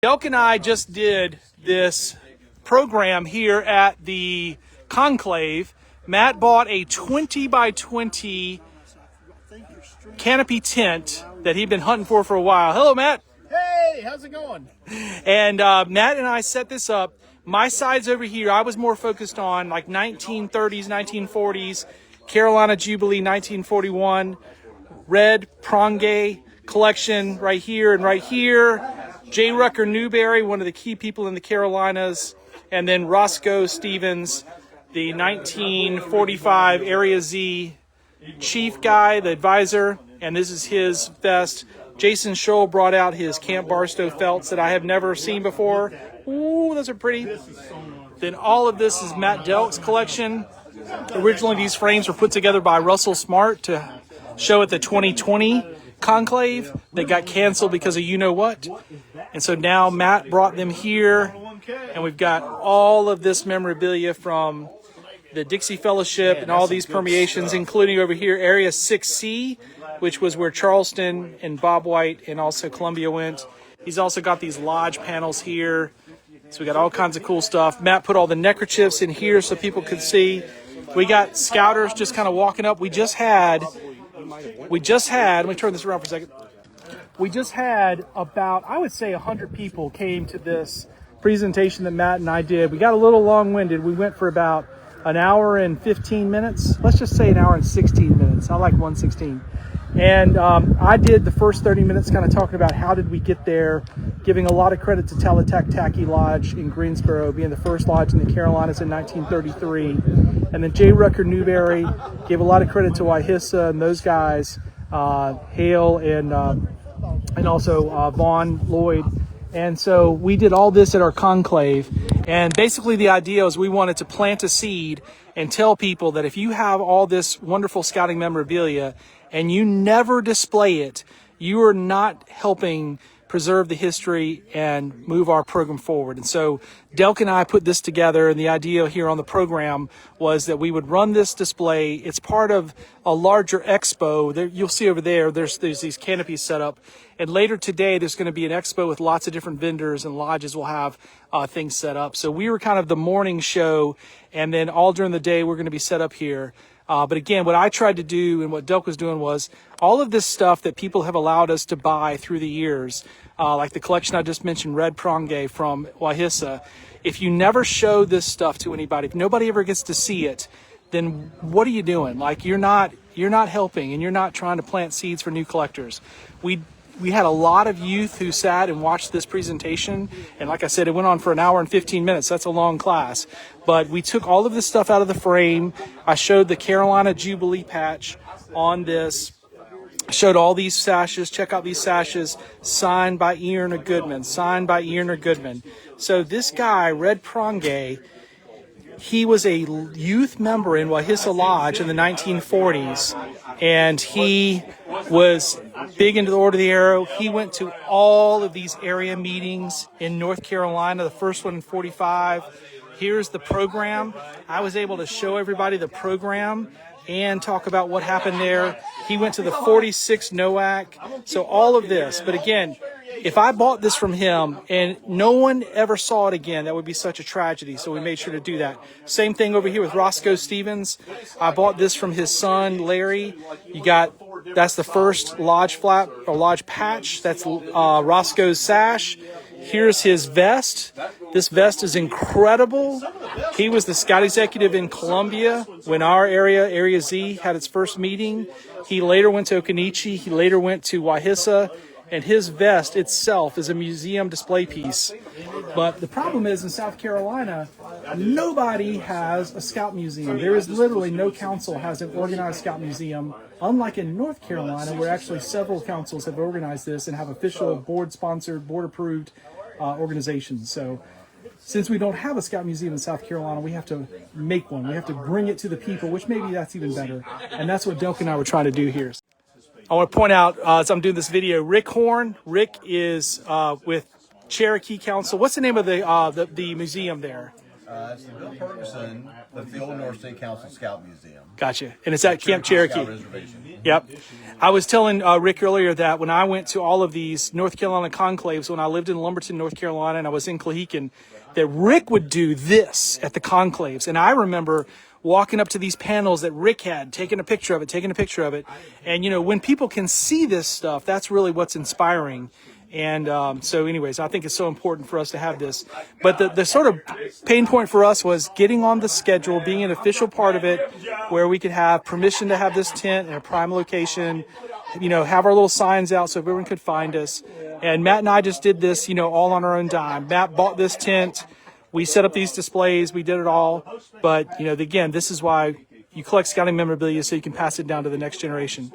Delk and I just did this program here at the Conclave. Matt bought a 20 by 20 canopy tent that he'd been hunting for a while. Hello, Matt. Hey, how's it going? And Matt and I set this up. My side's over here. I was more focused on like 1930s, 1940s, Carolina Jubilee, 1941, red Prongay collection right here and right here. J. Rucker Newberry, one of the key people in the Carolinas, and then Roscoe Stevens, the 1945 Area Z chief guy, the advisor, and this is his vest. Jason Scholl brought out his Camp Barstow felts that I have never seen before. Ooh, those are pretty. Then all of this is Matt Delk's collection. Originally, these frames were put together by Russell Smart to show at the 2020 Conclave. They got canceled because of you-know-what. And so now Matt brought them here, and we've got all of this memorabilia from the Dixie Fellowship and all these permeations, including over here Area 6C, which was where Charleston and Bob White and also Columbia went. He's also got these lodge panels here. So we got all kinds of cool stuff. Matt put all the neckerchiefs in here so people could see. We got scouters just kind of walking up. We just had, let me turn this around for a second. We just had about, I would say 100 people came to this presentation that Matt and I did. We got a little long-winded. We went for about an hour and 15 minutes. Let's just say an hour and 16 minutes. I like 116. And I did the first 30 minutes kind of talking about how did we get there, giving a lot of credit to Talataktaki Lodge in Greensboro, being the first lodge in the Carolinas in 1933. And then J. Rucker Newberry gave a lot of credit to Wahissa and those guys, Hale and also Vaughn Lloyd. And so we did all this at our conclave. And basically the idea is we wanted to plant a seed and tell people that if you have all this wonderful scouting memorabilia and you never display it, you are not helping preserve the history and move our program forward. And so Delk and I put this together, and the idea here on the program was that we would run this display. It's part of a larger expo. There, you'll see over there, there's these canopies set up. And later today, there's going to be an expo with lots of different vendors, and lodges will have things set up. So we were kind of the morning show, and then all during the day, we're going to be set up here. But again, what I tried to do and what Delk was doing was all of this stuff that people have allowed us to buy through the years, like the collection I just mentioned, Red Prongay from Wahissa. If you never show this stuff to anybody, if nobody ever gets to see it, then what are you doing? Like you're not helping, and you're not trying to plant seeds for new collectors. We had a lot of youth who sat and watched this presentation. And like I said, it went on for an hour and 15 minutes. That's a long class. But we took all of this stuff out of the frame. I showed the Carolina Jubilee patch on this. I showed all these sashes. Check out these sashes. Signed by Ian or Goodman. Signed by Ian or Goodman. So this guy, Red Prongay, he was a youth member in Wahissa Lodge in the 1940s. And he was big into the Order of the Arrow. He went to all of these area meetings in North Carolina, the first one in 45. Here's the program. I was able to show everybody the program and talk about what happened there. He went to the 46 NOAC. So all of this. But again, if I bought this from him and no one ever saw it again, that would be such a tragedy. So we made sure to do that. Same thing over here with Roscoe Stevens. I bought this from his son, Larry. That's the first lodge flap or lodge patch. That's Roscoe's sash. Here's his vest. This vest is incredible. He was the scout executive in Columbia when our Area Z, had its first meeting. He later went to Occoneechee. He later went to Wahissa. And his vest itself is a museum display piece. But the problem is in South Carolina, nobody has a scout museum. There is literally no council has an organized scout museum, unlike in North Carolina, where actually several councils have organized this and have official board-sponsored, board-approved organizations. So since we don't have a scout museum in South Carolina, we have to make one. We have to bring it to the people, which maybe that's even better. And that's what Delk and I were trying to do here. I want to point out, as I'm doing this video, Rick Horn. Rick is with Cherokee Council. What's the name of the museum there? It's the Bill Ferguson, the Field North State Council Scout Museum. Gotcha. And it's at Camp Cherokee. Scout Reservation. Yep. I was telling Rick earlier that when I went to all of these North Carolina conclaves, when I lived in Lumberton, North Carolina, and I was in Clehegan, that Rick would do this at the conclaves. And I remember walking up to these panels that Rick had, taking a picture of it. And, you know, when people can see this stuff, that's really what's inspiring. And so anyways, I think it's so important for us to have this. But the sort of pain point for us was getting on the schedule, being an official part of it, where we could have permission to have this tent in a prime location, you know, have our little signs out so everyone could find us. And Matt and I just did this, you know, all on our own dime. Matt bought this tent. We set up these displays. We did it all. But, you know, again, this is why you collect scouting memorabilia so you can pass it down to the next generation.